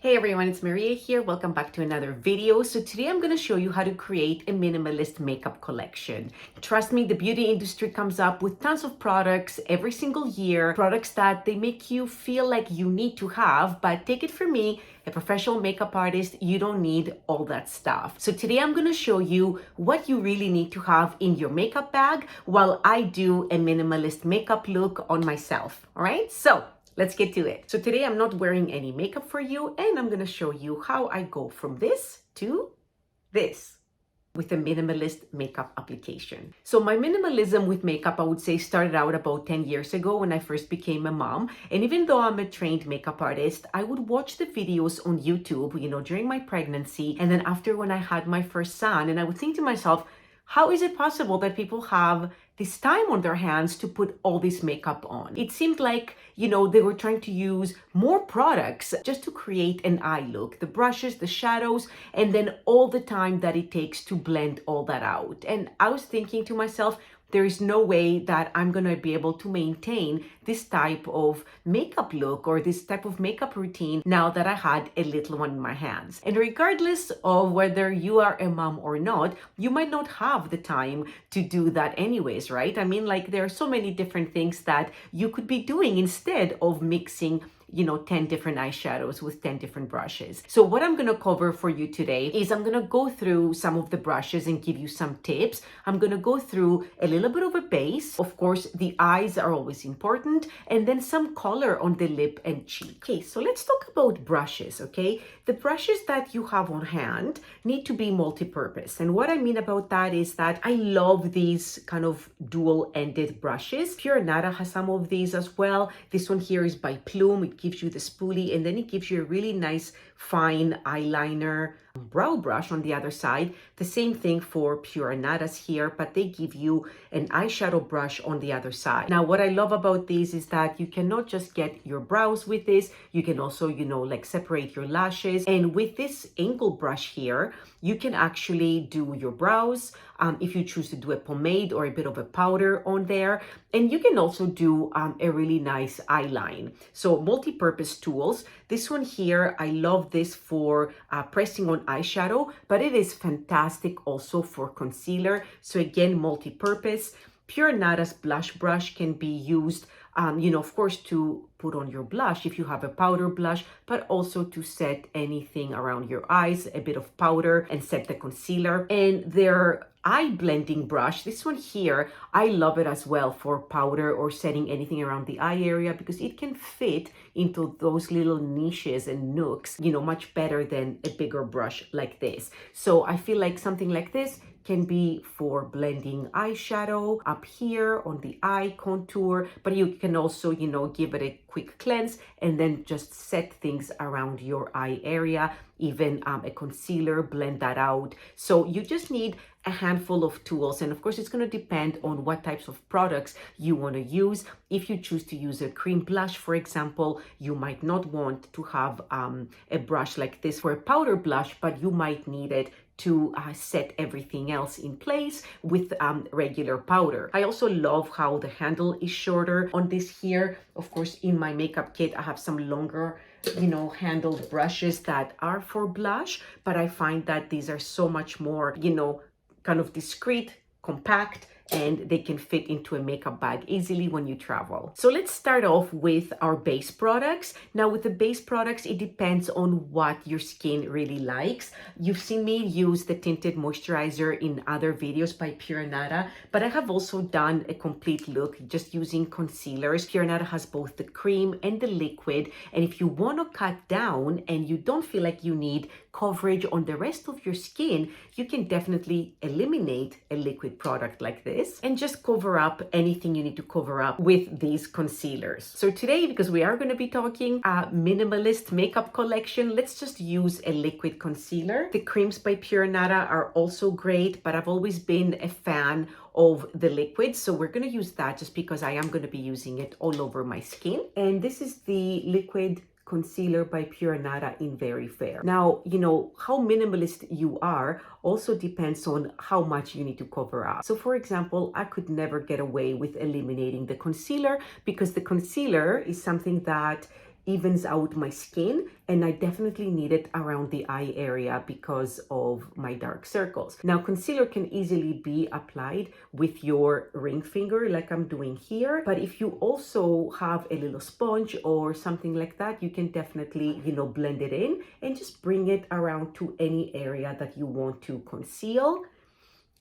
Hey everyone, it's Maria here. Welcome back to another video. So today I'm going to show you how to create a minimalist makeup collection. Trust me, the beauty industry comes up with tons of products every single year, products that they make you feel like you need to have, but take it from me, a professional makeup artist, you don't need all that stuff. So today I'm going to show you what you really need to have in your makeup bag while I do a minimalist makeup look on myself. All right, so let's get to it. So today I'm not wearing any makeup for you, and I'm gonna show you how I go from this to this with a minimalist makeup application. So my minimalism with makeup, I would say, started out about 10 years ago when I first became a mom. And even though I'm a trained makeup artist, I would watch the videos on YouTube, during my pregnancy. And then after when I had my first son, and I would think to myself, how is it possible that people have this time on their hands to put all this makeup on? It seemed like, they were trying to use more products just to create an eye look, the brushes, the shadows, and then all the time that it takes to blend all that out. And I was thinking to myself, there is no way that I'm going to be able to maintain this type of makeup look or this type of makeup routine now that I had a little one in my hands. And regardless of whether you are a mom or not, you might not have the time to do that anyways, right? I mean, like, there are so many different things that you could be doing instead of mixing 10 different eyeshadows with 10 different brushes. So what I'm going to cover for you today is I'm going to go through some of the brushes and give you some tips. I'm going to go through a little bit of a base. Of course, the eyes are always important, and then some color on the lip and cheek. Okay, so let's talk about brushes, okay? The brushes that you have on hand need to be multi-purpose. And what I mean about that is that I love these kind of dual-ended brushes. Pure Anada has some of these as well. This one here is by Plume. It gives you the spoolie, and then it gives you a really nice fine eyeliner brow brush on the other side. The same thing for Pure Anadas here, but they give you an eyeshadow brush on the other side. Now, what I love about these is that you cannot just get your brows with this. You can also, like separate your lashes. And with this angle brush here, you can actually do your brows if you choose to do a pomade or a bit of a powder on there. And you can also do a really nice eyeline. So multi-purpose tools. This one here, I love this for pressing on eyeshadow, but it is fantastic also for concealer. So again, multi-purpose. Pure Anada's blush brush can be used, of course, to put on your blush if you have a powder blush, but also to set anything around your eyes, a bit of powder, and set the concealer. And their eye blending brush, this one here, I love it as well for powder or setting anything around the eye area, because it can fit into those little niches and nooks, much better than a bigger brush like this. So I feel like something like this can be for blending eyeshadow up here on the eye contour, but you can also, give it a quick cleanse and then just set things around your eye area, even a concealer, blend that out. So you just need a handful of tools. And of course, it's going to depend on what types of products you want to use. If you choose to use a cream blush, for example, you might not want to have a brush like this for a powder blush, but you might need it to set everything else in place with regular powder. I also love how the handle is shorter on this here. Of course, in my makeup kit, I have some longer handled brushes that are for blush, but I find that these are so much more, kind of discreet, compact, and they can fit into a makeup bag easily when you travel. So let's start off with our base products. Now, with the base products, it depends on what your skin really likes. You've seen me use the tinted moisturizer in other videos by Pure Anada, but I have also done a complete look just using concealers. Pure Anada has both the cream and the liquid, and if you want to cut down and you don't feel like you need coverage on the rest of your skin, you can definitely eliminate a liquid product like this and just cover up anything you need to cover up with these concealers. So today, because we are going to be talking minimalist makeup collection, let's just use a liquid concealer. The creams by Pure Anada are also great, but I've always been a fan of the liquid, so we're going to use that just because I am going to be using it all over my skin. And this is the liquid concealer by Pure Anada in Very Fair. Now, how minimalist you are also depends on how much you need to cover up. So for example, I could never get away with eliminating the concealer because the concealer is something that evens out my skin, and I definitely need it around the eye area because of my dark circles. Now, concealer can easily be applied with your ring finger like I'm doing here, but if you also have a little sponge or something like that, you can definitely, blend it in and just bring it around to any area that you want to conceal.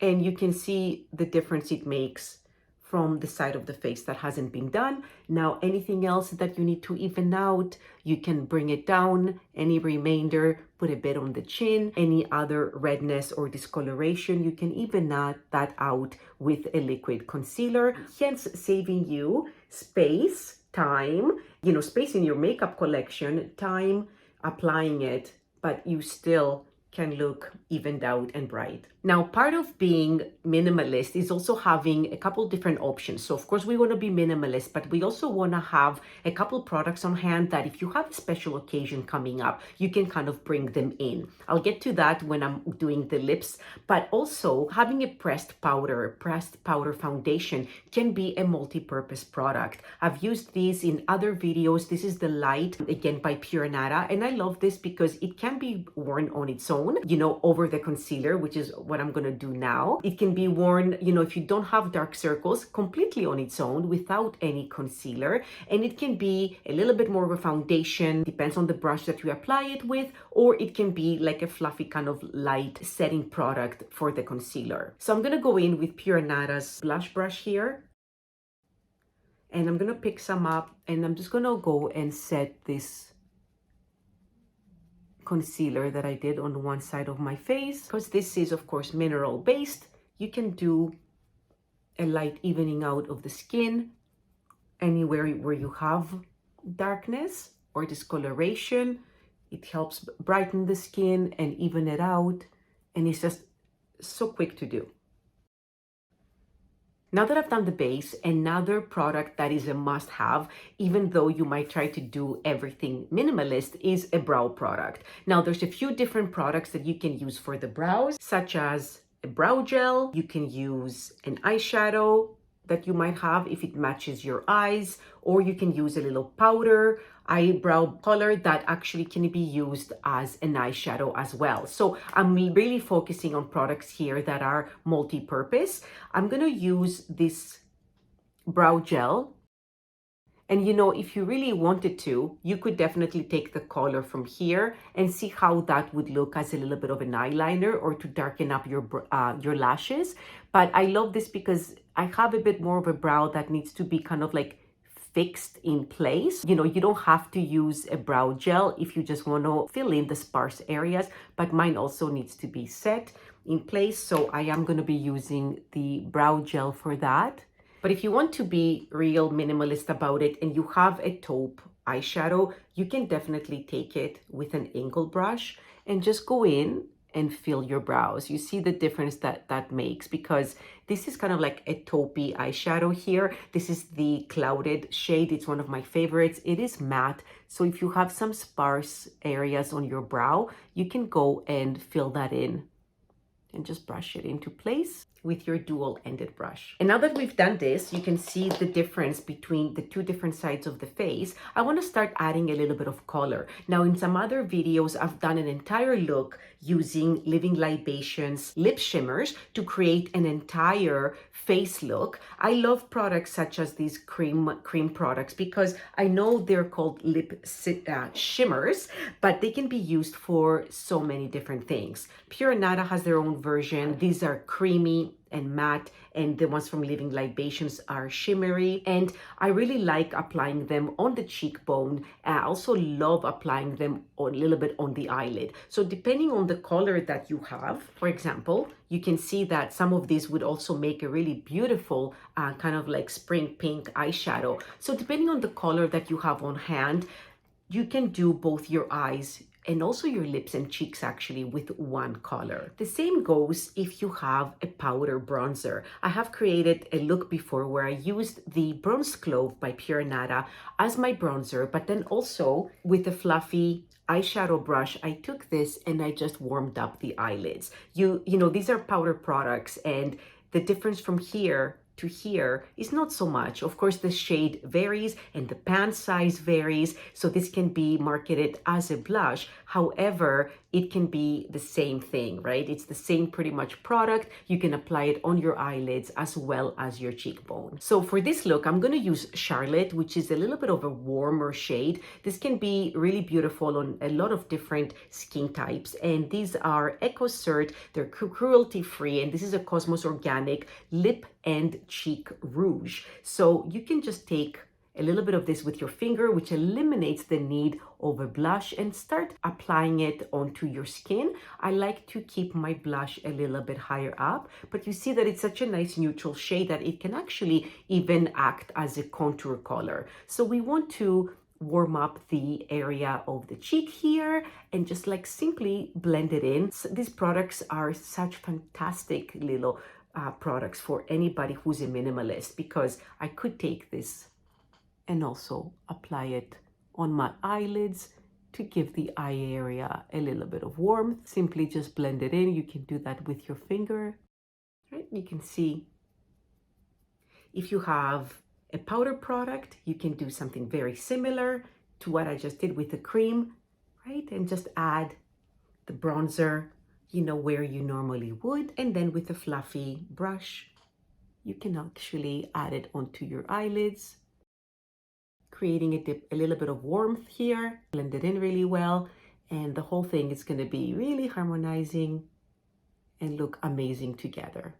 And you can see the difference it makes from the side of the face that hasn't been done. Now, anything else that you need to even out, you can bring it down. Any remainder, put a bit on the chin. Any other redness or discoloration, you can even that out with a liquid concealer, hence saving you space, time, space in your makeup collection, time applying it, but you still can look evened out and bright. Now, part of being minimalist is also having a couple different options. So of course we want to be minimalist, but we also want to have a couple products on hand that if you have a special occasion coming up, you can kind of bring them in. I'll get to that when I'm doing the lips, but also having a pressed powder foundation can be a multi-purpose product. I've used these in other videos. This is the Light, again by Pure Anada, and I love this because it can be worn on its own, over the concealer, which is what I'm gonna do now. It can be worn, if you don't have dark circles, completely on its own without any concealer. And it can be a little bit more of a foundation, depends on the brush that you apply it with, or it can be like a fluffy kind of light setting product for the concealer. So I'm gonna go in with Pure Anada's blush brush here. And I'm gonna pick some up and I'm just gonna go and set this concealer that I did on one side of my face. Because this is of course mineral based, you can do a light evening out of the skin anywhere where you have darkness or discoloration. It helps brighten the skin and even it out, and it's just so quick to do. Now that I've done the base, another product that is a must-have, even though you might try to do everything minimalist, is a brow product. Now, there's a few different products that you can use for the brows, such as a brow gel. You can use an eyeshadow that you might have if it matches your eyes, or you can use a little powder eyebrow color that actually can be used as an eyeshadow as well. So I'm really focusing on products here that are multi-purpose. I'm gonna use this brow gel. And if you really wanted to, you could definitely take the color from here and see how that would look as a little bit of an eyeliner or to darken up your lashes. But I love this because I have a bit more of a brow that needs to be kind of like fixed in place. You don't have to use a brow gel if you just want to fill in the sparse areas, but mine also needs to be set in place. So I am going to be using the brow gel for that. But if you want to be real minimalist about it and you have a taupe eyeshadow, you can definitely take it with an angle brush and just go in and fill your brows. You see the difference that makes, because this is kind of like a taupey eyeshadow here. This is the Clouded shade. It's one of my favorites. It is matte. So if you have some sparse areas on your brow, you can go and fill that in and just brush it into place with your dual-ended brush. And now that we've done this, you can see the difference between the two different sides of the face. I want to start adding a little bit of color. Now, in some other videos, I've done an entire look using Living Libations lip shimmers to create an entire face look. I love products such as these cream products because I know they're called lip shimmers, but they can be used for so many different things. Pure Anada has their own version. These are creamy and matte, and the ones from Living Libations are shimmery, and I really like applying them on the cheekbone. I also love applying them a little bit on the eyelid. So depending on the color that you have, for example, you can see that some of these would also make a really beautiful kind of like spring pink eyeshadow. So depending on the color that you have on hand, you can do both your eyes and also your lips and cheeks actually with one color. The same goes if you have a powder bronzer. I have created a look before where I used the Bronze Clove by Pure Anada as my bronzer, but then also with a fluffy eyeshadow brush, I took this and I just warmed up the eyelids. You know, these are powder products, and the difference from here to here is not so much. Of course, the shade varies and the pan size varies, so this can be marketed as a blush. However, it can be the same thing, right? It's the same pretty much product. You can apply it on your eyelids as well as your cheekbone. So for this look, I'm going to use Charlotte, which is a little bit of a warmer shade. This can be really beautiful on a lot of different skin types. And these are EcoCert, they're cruelty-free, and this is a Cosmos Organic Lip and Cheek Rouge. So you can just take a little bit of this with your finger, which eliminates the need of a blush, and start applying it onto your skin. I like to keep my blush a little bit higher up, but you see that it's such a nice neutral shade that it can actually even act as a contour color. So we want to warm up the area of the cheek here and just like simply blend it in. So these products are such fantastic little products for anybody who's a minimalist, because I could take this and also apply it on my eyelids to give the eye area a little bit of warmth. Simply just blend it in. You can do that with your finger, right? You can see if you have a powder product, you can do something very similar to what I just did with the cream, right? And just add the bronzer, you know, where you normally would. And then with a fluffy brush, you can actually add it onto your eyelids, creating a little bit of warmth here. Blend it in really well, and the whole thing is going to be really harmonizing and look amazing together.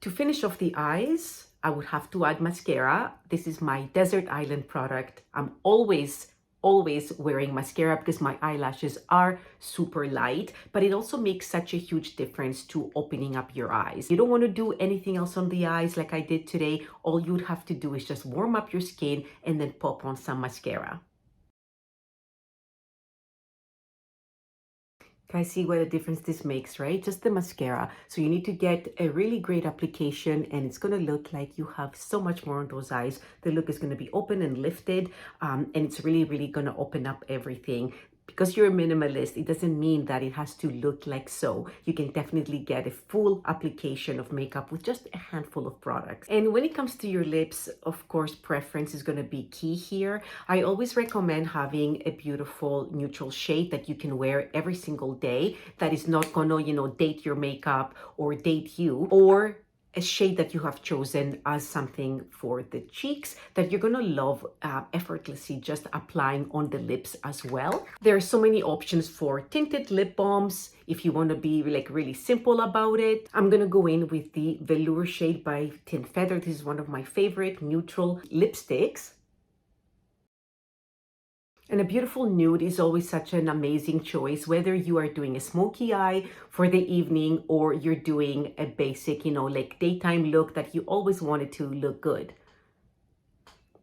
To finish off the eyes, I would have to add mascara. This is my Desert Island product. I'm always wearing mascara because my eyelashes are super light, but it also makes such a huge difference to opening up your eyes. You don't want to do anything else on the eyes like I did today. All you would have to do is just warm up your skin and then pop on some mascara. Guys, see what a difference this makes, right? Just the mascara. So you need to get a really great application, and it's going to look like you have so much more on those eyes. The look is going to be open and lifted, and it's really, really going to open up everything. Because you're a minimalist, it doesn't mean that it has to look like so. You can definitely get a full application of makeup with just a handful of products. And when it comes to your lips, of course, preference is going to be key here. I always recommend having a beautiful neutral shade that you can wear every single day, that is not going to, you know, date your makeup or date you, or a shade that you have chosen as something for the cheeks that you're gonna love effortlessly just applying on the lips as well. There are so many options for tinted lip balms if you want to be like really simple about it. I'm gonna go in with the Velour shade by Tin Feather. This is one of my favorite neutral lipsticks. And a beautiful nude is always such an amazing choice, whether you are doing a smoky eye for the evening or you're doing a basic, you know, like daytime look that you always wanted to look good.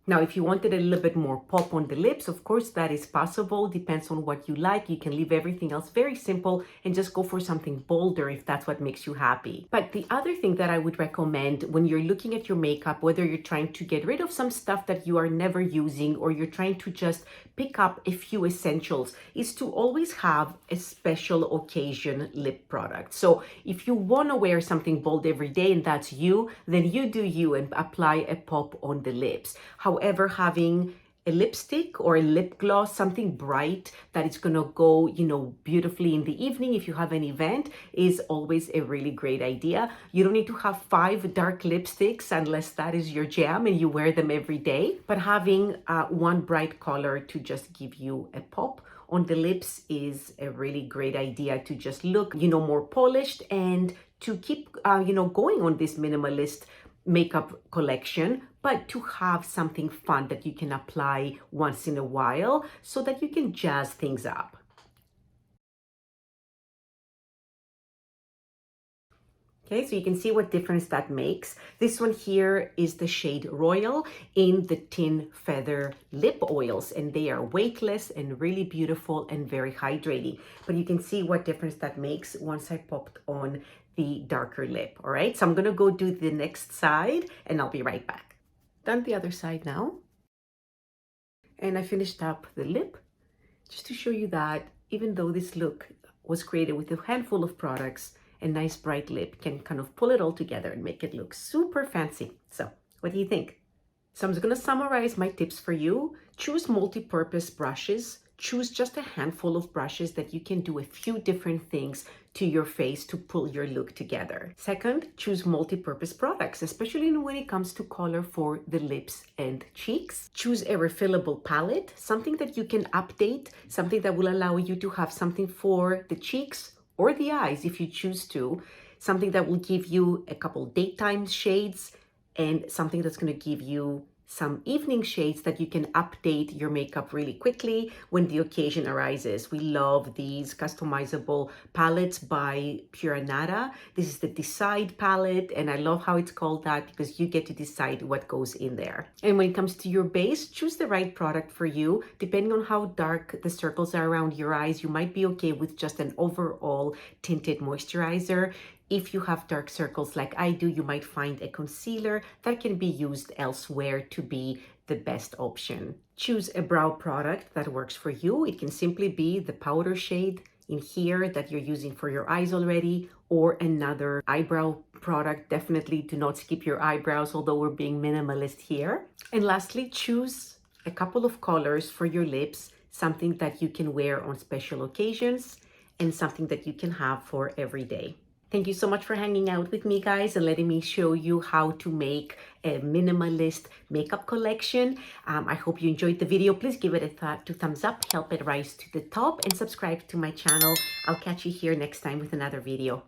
Now, if you wanted a little bit more pop on the lips, of course, that is possible. Depends on what you like. You can leave everything else very simple and just go for something bolder if that's what makes you happy. But the other thing that I would recommend when you're looking at your makeup, whether you're trying to get rid of some stuff that you are never using or you're trying to just pick up a few essentials, is to always have a special occasion lip product. So if you want to wear something bold every day and that's you, then you do you and apply a pop on the lips. However, having a lipstick or a lip gloss, something bright that is gonna go, you know, beautifully in the evening if you have an event, is always a really great idea. You don't need to have 5 dark lipsticks unless that is your jam and you wear them every day. But having one bright color to just give you a pop on the lips is a really great idea to just look, you know, more polished and to keep, you know, going on this minimalist makeup collection, but to have something fun that you can apply once in a while so that you can jazz things up. Okay, so you can see what difference that makes. This one here is the shade Royal in the Tin Feather lip oils, and they are weightless and really beautiful and very hydrating. But you can see what difference that makes once I popped on the darker lip. All right, so I'm gonna go do the next side and I'll be right back. Done the other side now. And I finished up the lip just to show you that even though this look was created with a handful of products, a nice bright lip can kind of pull it all together and make it look super fancy. So what do you think? So I'm just going to summarize my tips for you. Choose multi-purpose brushes. Choose just a handful of brushes that you can do a few different things to your face to pull your look together. Second, choose multi-purpose products, especially when it comes to color for the lips and cheeks. Choose a refillable palette, something that you can update, something that will allow you to have something for the cheeks or the eyes if you choose to, something that will give you a couple daytime shades, and something that's going to give you some evening shades that you can update your makeup really quickly when the occasion arises. We love these customizable palettes by Pure Anada. This is the Decide palette, and I love how it's called that because you get to decide what goes in there. And when it comes to your base, choose the right product for you. Depending on how dark the circles are around your eyes, you might be okay with just an overall tinted moisturizer. If you have dark circles like I do, you might find a concealer that can be used elsewhere to be the best option. Choose a brow product that works for you. It can simply be the powder shade in here that you're using for your eyes already, or another eyebrow product. Definitely do not skip your eyebrows, although we're being minimalist here. And lastly, choose a couple of colors for your lips, something that you can wear on special occasions and something that you can have for every day. Thank you so much for hanging out with me, guys, and letting me show you how to make a minimalist makeup collection. I hope you enjoyed the video. Please give it a thumbs up, help it rise to the top, and subscribe to my channel. I'll catch you here next time with another video.